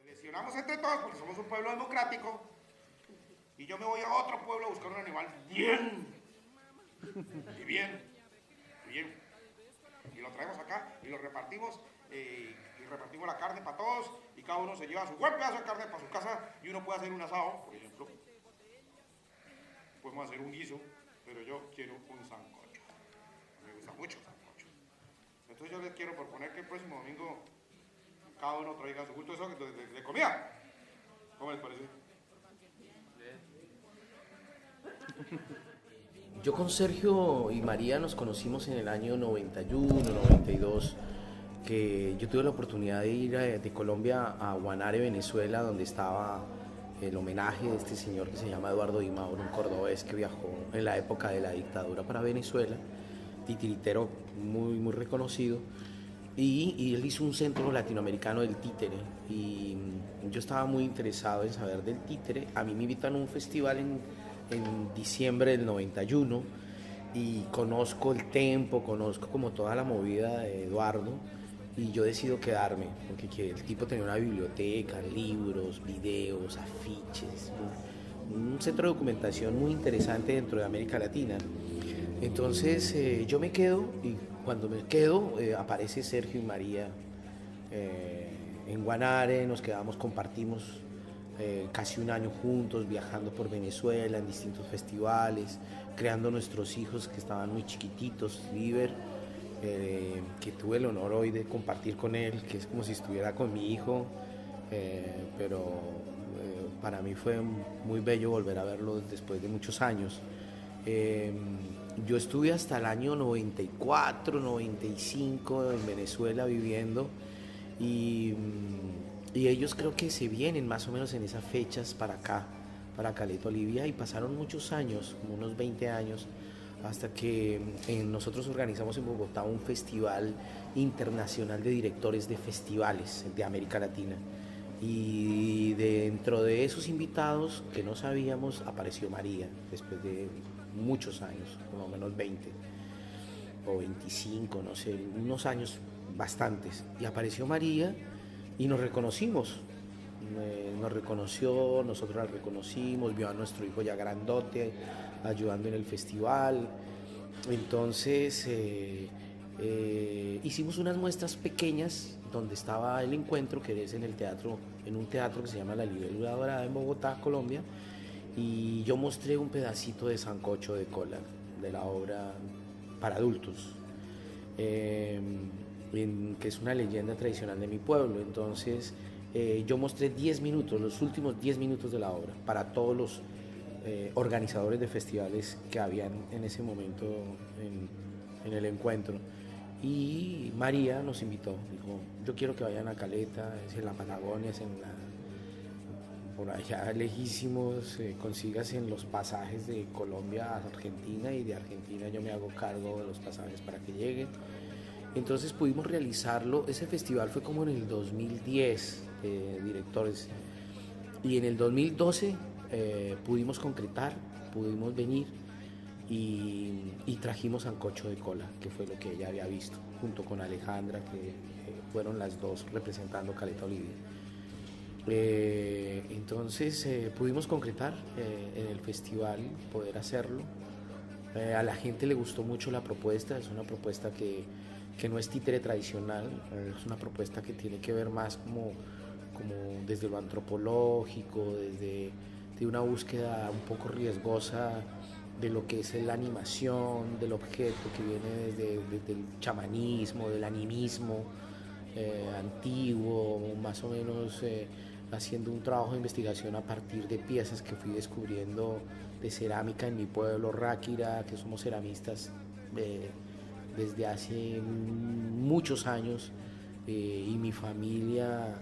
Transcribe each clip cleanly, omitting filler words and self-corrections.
Seleccionamos entre todos porque somos un pueblo democrático y yo me voy a otro pueblo a buscar un animal bien y bien y bien y lo traemos acá y lo repartimos y repartimos la carne para todos y cada uno se lleva su buen pedazo de carne para su casa y uno puede hacer un asado, por ejemplo. Podemos hacer un guiso, pero yo quiero un sancocho. Me gusta mucho el sancocho. Entonces yo les quiero proponer que el próximo domingo cada uno traiga su gusto de comida. ¿Cómo les parece? Yo con Sergio y María nos conocimos en el año 91, 92, que yo tuve la oportunidad de ir de Colombia a Guanare, Venezuela, donde estaba el homenaje de este señor que se llama Eduardo Di Mauro, un cordobés que viajó en la época de la dictadura para Venezuela, titiritero muy reconocido. Y él hizo un centro latinoamericano del títere y yo estaba muy interesado en saber del títere. A mí me invitan a un festival en diciembre del 91 y conozco el tempo, conozco como toda la movida de Eduardo y yo decido quedarme porque el tipo tenía una biblioteca, libros, videos, afiches, un centro de documentación muy interesante dentro de América Latina. Entonces yo me quedo y cuando me quedo aparece Sergio y María en Guanare, nos quedamos, compartimos casi un año juntos, viajando por Venezuela en distintos festivales, creando nuestros hijos que estaban muy chiquititos, River, que tuve el honor hoy de compartir con él, que es como si estuviera con mi hijo, pero para mí fue muy bello volver a verlo después de muchos años. Yo estuve hasta el año 94, 95 en Venezuela viviendo y ellos creo que se vienen más o menos en esas fechas para acá, para Caleta Olivia, y pasaron muchos años, como unos 20 años, hasta que nosotros organizamos en Bogotá un festival internacional de directores de festivales de América Latina. Y dentro de esos invitados que no sabíamos apareció María después de muchos años, por lo menos 20 o 25, no sé, unos años bastantes. Y apareció María y nos reconocimos. Nos reconoció, nosotros la reconocimos, vio a nuestro hijo ya grandote ayudando en el festival. Entonces hicimos unas muestras pequeñas donde estaba el encuentro, que es en el teatro, en un teatro que se llama La Libélula Dorada en Bogotá, Colombia, y yo mostré un pedacito de sancocho de cola de la obra para adultos, que es una leyenda tradicional de mi pueblo. Entonces yo mostré 10 minutos, los últimos 10 minutos de la obra para todos los organizadores de festivales que habían en ese momento en el encuentro. Y María nos invitó, dijo, yo quiero que vayan a Caleta, es en la Patagonia, es por allá lejísimos, consigas en los pasajes de Colombia a Argentina y de Argentina yo me hago cargo de los pasajes para que lleguen. Entonces pudimos realizarlo, ese festival fue como en el 2010, directores, y en el 2012 pudimos concretar, pudimos venir y trajimos sancocho de cola, que fue lo que ella había visto, junto con Alejandra, que fueron las dos representando Caleta Olivia. Entonces pudimos concretar en el festival, poder hacerlo. A la gente le gustó mucho la propuesta, es una propuesta que no es títere tradicional, es una propuesta que tiene que ver más como desde lo antropológico, desde de una búsqueda un poco riesgosa de lo que es la animación, del objeto que viene desde el chamanismo, del animismo antiguo, más o menos haciendo un trabajo de investigación a partir de piezas que fui descubriendo de cerámica en mi pueblo, Ráquira, que somos ceramistas desde hace muchos años, y mi familia,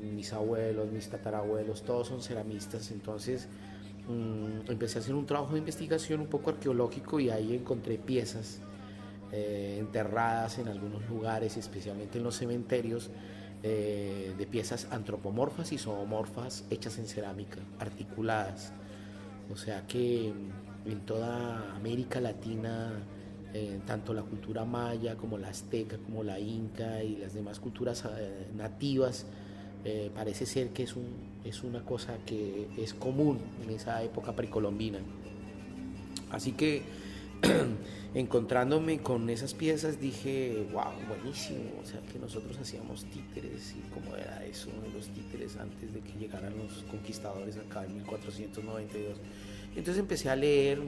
mis abuelos, mis tatarabuelos, todos son ceramistas. Entonces empecé a hacer un trabajo de investigación un poco arqueológico y ahí encontré piezas enterradas en algunos lugares, especialmente en los cementerios, de piezas antropomorfas y zoomorfas hechas en cerámica, articuladas. O sea que en toda América Latina, tanto la cultura maya como la azteca, como la inca y las demás culturas nativas, parece ser que es una cosa que es común en esa época precolombina. Así que encontrándome con esas piezas dije, wow, buenísimo, o sea que nosotros hacíamos títeres y cómo era eso, los títeres antes de que llegaran los conquistadores acá en 1492. Entonces empecé a leer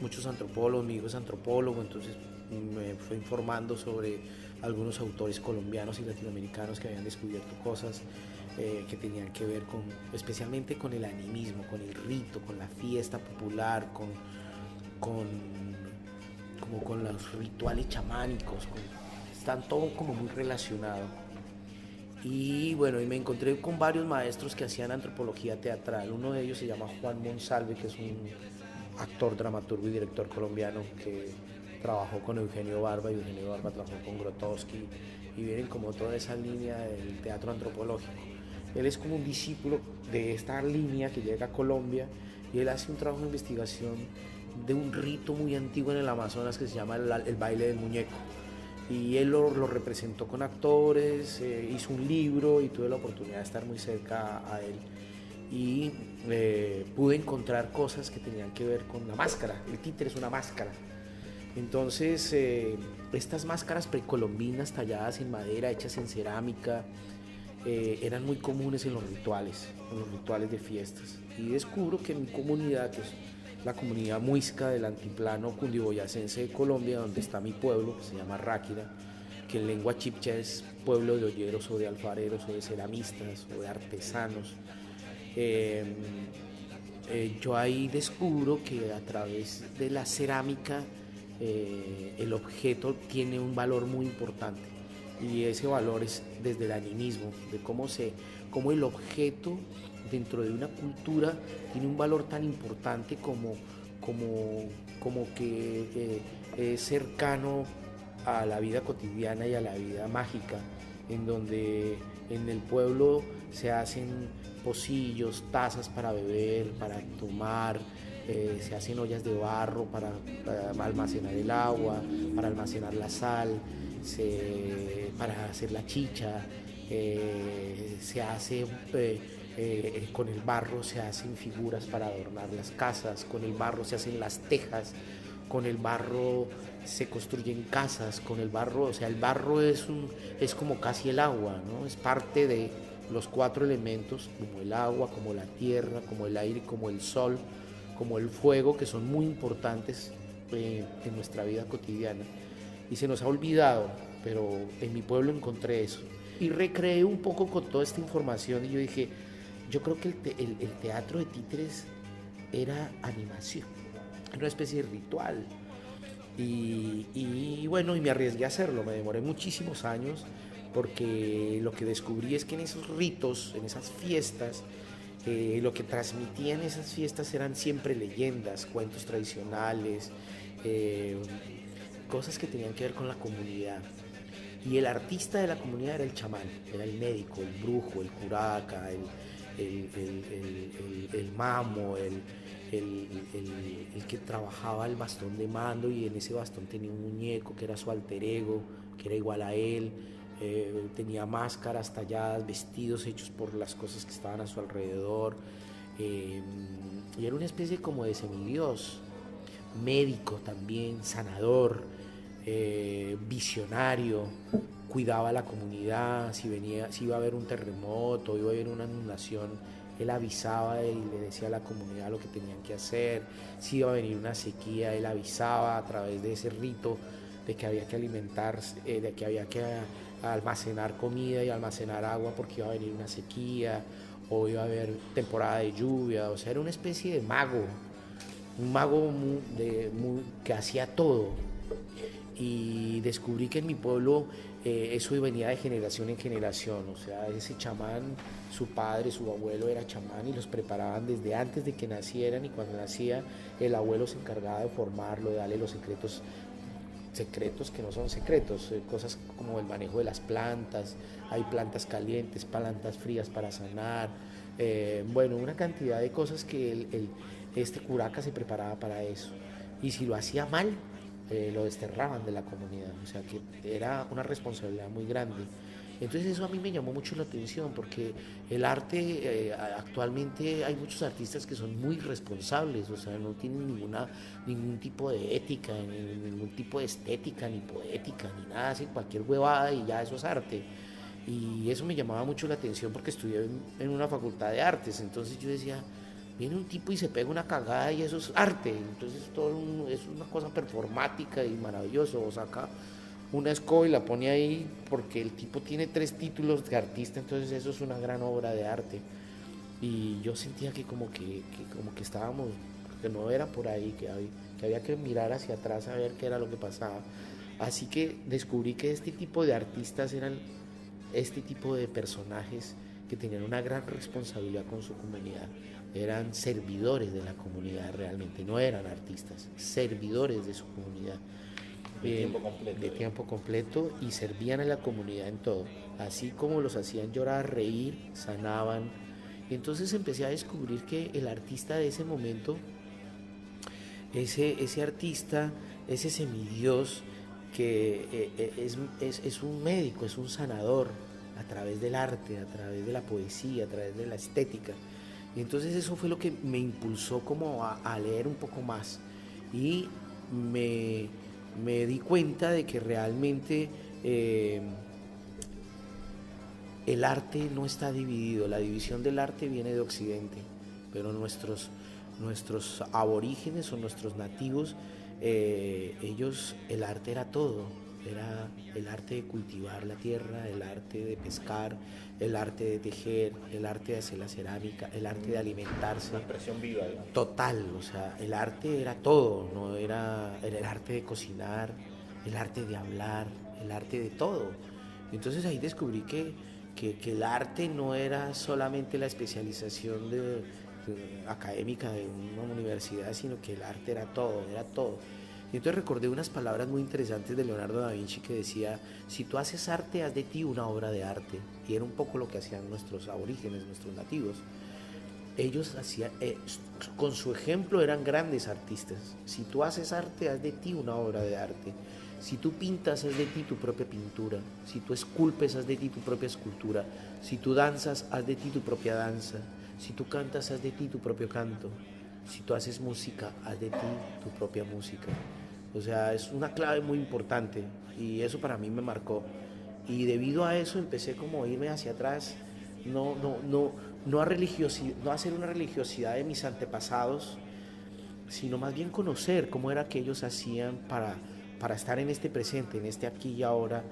muchos antropólogos, mi hijo es antropólogo, entonces me fue informando sobre algunos autores colombianos y latinoamericanos que habían descubierto cosas que tenían que ver especialmente con el animismo, con el rito, con la fiesta popular, como con los rituales chamánicos, están todo como muy relacionado. Y bueno, y me encontré con varios maestros que hacían antropología teatral. Uno de ellos se llama Juan Monsalve, que es un actor, dramaturgo y director colombiano que trabajó con Eugenio Barba, y Eugenio Barba trabajó con Grotowski, y vienen como toda esa línea del teatro antropológico. Él es como un discípulo de esta línea que llega a Colombia, y él hace un trabajo de investigación de un rito muy antiguo en el Amazonas que se llama el baile del muñeco. Y él lo representó con actores, hizo un libro y tuve la oportunidad de estar muy cerca a él. Y pude encontrar cosas que tenían que ver con la máscara. El títere es una máscara. Entonces, estas máscaras precolombinas talladas en madera, hechas en cerámica, eran muy comunes en los rituales de fiestas. Y descubro que en mi comunidad, que es la comunidad muisca del altiplano cundiboyacense de Colombia, donde está mi pueblo, que se llama Ráquira, que en lengua chipcha es pueblo de olleros o de alfareros o de ceramistas o de artesanos. Yo ahí descubro que a través de la cerámica el objeto tiene un valor muy importante, y ese valor es desde el animismo, de cómo el objeto dentro de una cultura tiene un valor tan importante como que es cercano a la vida cotidiana y a la vida mágica, en donde en el pueblo se hacen pocillos, tazas para beber, para tomar, se hacen ollas de barro para almacenar el agua, para almacenar la sal, para hacer la chicha, se hace con el barro se hacen figuras para adornar las casas, con el barro se hacen las tejas, con el barro se construyen casas, con el barro, o sea, el barro es como casi el agua, ¿no? Es parte de los 4 elementos, como el agua, como la tierra, como el aire, como el sol, como el fuego, que son muy importantes en nuestra vida cotidiana. Y se nos ha olvidado, pero en mi pueblo encontré eso. Y recreé un poco con toda esta información, y yo dije, yo creo que el teatro de títeres era animación, era una especie de ritual. Y bueno, y me arriesgué a hacerlo, me demoré muchísimos años, porque lo que descubrí es que en esos ritos, en esas fiestas, lo que transmitían esas fiestas eran siempre leyendas, cuentos tradicionales, cosas que tenían que ver con la comunidad. Y el artista de la comunidad era el chamán, era el médico, el brujo, el curaca, el mamo, el que trabajaba el bastón de mando, y en ese bastón tenía un muñeco que era su alter ego, que era igual a él. Tenía máscaras talladas, vestidos hechos por las cosas que estaban a su alrededor, y era una especie como de semidios, médico también, sanador, visionario, cuidaba a la comunidad. Si iba a haber un terremoto, iba a haber una inundación, él avisaba y le decía a la comunidad lo que tenían que hacer. Si iba a venir una sequía, él avisaba a través de ese rito de que había que alimentarse, de que había que almacenar comida y almacenar agua porque iba a venir una sequía o iba a haber temporada de lluvia. O sea, era una especie de mago, un mago que hacía todo. Y descubrí que en mi pueblo eso venía de generación en generación, o sea, ese chamán, su padre, su abuelo era chamán y los preparaban desde antes de que nacieran, y cuando nacía el abuelo se encargaba de formarlo, de darle los secretos que no son secretos, cosas como el manejo de las plantas, hay plantas calientes, plantas frías para sanar, bueno, una cantidad de cosas que este curaca se preparaba para eso, y si lo hacía mal, lo desterraban de la comunidad, o sea que era una responsabilidad muy grande. Entonces eso a mí me llamó mucho la atención porque el arte, actualmente hay muchos artistas que son muy responsables, o sea, no tienen ningún tipo de ética, ningún tipo de estética, ni poética, ni nada, hacen cualquier huevada y ya eso es arte. Y eso me llamaba mucho la atención porque estudié en una facultad de artes, entonces yo decía, viene un tipo y se pega una cagada y eso es arte, entonces es una cosa performática y maravilloso, o saca una escoba y la pone ahí porque el tipo tiene 3 títulos de artista, entonces eso es una gran obra de arte. Y yo sentía que como que estábamos, que no era por ahí, que había que mirar hacia atrás a ver qué era lo que pasaba. Así que descubrí que este tipo de artistas eran este tipo de personajes que tenían una gran responsabilidad con su comunidad. Eran servidores de la comunidad realmente, no eran artistas, servidores de su comunidad. De tiempo completo, y servían a la comunidad en todo, así como los hacían llorar, reír, sanaban. Y entonces empecé a descubrir que el artista de ese momento, ese artista, ese semidios, que es un médico, es un sanador a través del arte, a través de la poesía, a través de la estética. Y entonces eso fue lo que me impulsó como a leer un poco más, y me di cuenta de que realmente el arte no está dividido, la división del arte viene de Occidente, pero nuestros aborígenes o nuestros nativos, ellos, el arte era todo, era el arte de cultivar la tierra, el arte de pescar, el arte de tejer, el arte de hacer la cerámica, el arte de alimentarse. Una expresión viva, digamos. Total, o sea, el arte era todo, no era el arte de cocinar, el arte de hablar, el arte de todo. Entonces ahí descubrí que el arte no era solamente la especialización académica de una universidad, sino que el arte era todo, era todo. Y entonces recordé unas palabras muy interesantes de Leonardo da Vinci que decía, si tú haces arte, haz de ti una obra de arte. Y era un poco lo que hacían nuestros aborígenes, nuestros nativos. Ellos hacían, con su ejemplo eran grandes artistas. Si tú haces arte, haz de ti una obra de arte. Si tú pintas, haz de ti tu propia pintura. Si tú esculpes, haz de ti tu propia escultura. Si tú danzas, haz de ti tu propia danza. Si tú cantas, haz de ti tu propio canto. Si tú haces música, haz de ti tu propia música. O sea, es una clave muy importante y eso para mí me marcó. Y debido a eso empecé como a irme hacia atrás, no a hacer una religiosidad de mis antepasados, sino más bien conocer cómo era que ellos hacían para estar en este presente, en este aquí y ahora.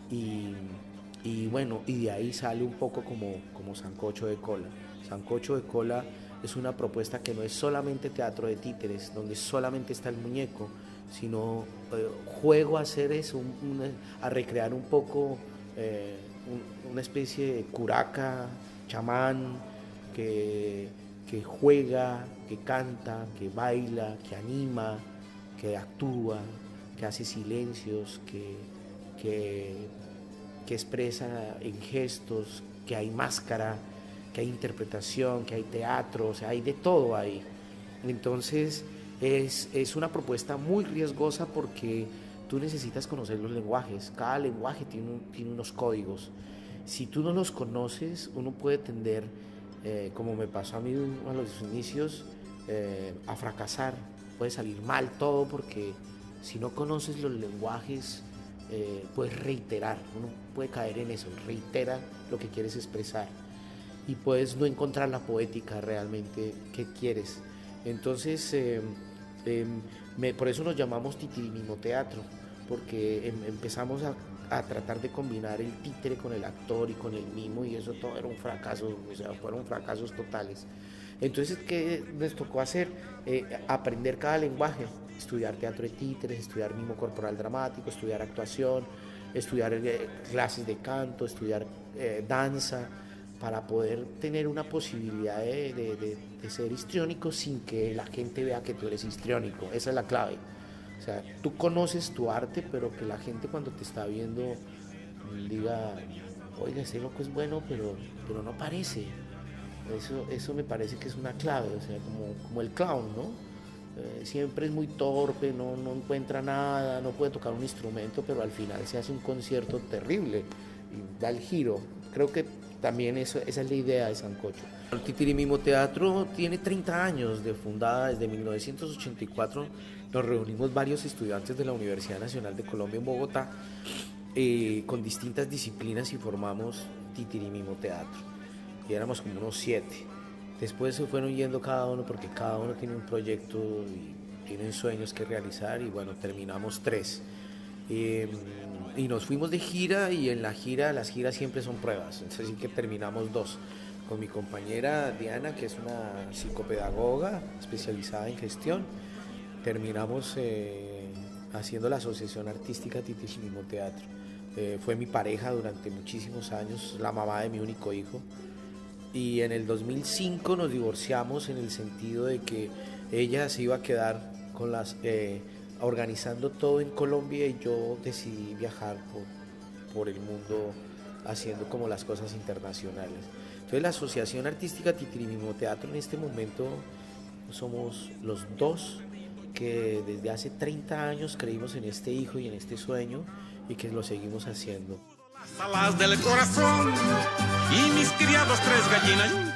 Y bueno, y de ahí sale un poco como Sancocho de Cola. Sancocho de Cola es una propuesta que no es solamente teatro de títeres, donde solamente está el muñeco, sino juego a hacer eso, a recrear un poco una especie de curaca, chamán, que juega, que canta, que baila, que anima, que actúa, que hace silencios, que expresa en gestos, que hay máscara, que hay interpretación, que hay teatro, o sea, hay de todo ahí. Entonces es una propuesta muy riesgosa porque tú necesitas conocer los lenguajes, cada lenguaje tiene unos códigos. Si tú no los conoces, uno puede tender, como me pasó a mí a los inicios, a fracasar, puede salir mal todo porque si no conoces los lenguajes, puedes reiterar, uno puede caer en eso, reitera lo que quieres expresar y puedes no encontrar la poética realmente que quieres. Entonces, por eso nos llamamos titirimimo teatro, porque empezamos a tratar de combinar el títere con el actor y con el mimo, y eso todo era un fracaso, o sea, fueron fracasos totales. Entonces, ¿qué nos tocó hacer? Aprender cada lenguaje, estudiar teatro de títeres, estudiar mimo corporal dramático, estudiar actuación, estudiar clases de canto, estudiar danza, para poder tener una posibilidad de ser histriónico sin que la gente vea que tú eres histriónico. Esa es la clave. O sea, tú conoces tu arte, pero que la gente cuando te está viendo diga, oiga, ese loco es bueno, pero no parece. Eso me parece que es una clave, o sea, como el clown, ¿no? Siempre es muy torpe, no encuentra nada, no puede tocar un instrumento, pero al final se hace un concierto terrible y da el giro. Creo que también esa es la idea de Sancocho. El Titirimimo Teatro tiene 30 años de fundada. Desde 1984 nos reunimos varios estudiantes de la Universidad Nacional de Colombia en Bogotá con distintas disciplinas y formamos Titirimimo Teatro. Y éramos como unos 7. Después se fueron yendo cada uno porque cada uno tiene un proyecto y tienen sueños que realizar y bueno, terminamos 3. Y nos fuimos de gira y en las giras siempre son pruebas, así que terminamos 2. Con mi compañera Diana, que es una psicopedagoga especializada en gestión, terminamos haciendo la Asociación Artística Titirimimo Teatro. Fue mi pareja durante muchísimos años, la mamá de mi único hijo. Y en el 2005 nos divorciamos en el sentido de que ella se iba a quedar con organizando todo en Colombia y yo decidí viajar por el mundo haciendo como las cosas internacionales. Entonces la Asociación Artística Titirimimo Teatro en este momento somos los 2 que desde hace 30 años creímos en este hijo y en este sueño y que lo seguimos haciendo. Las alas del corazón y mis criados 3 gallinas.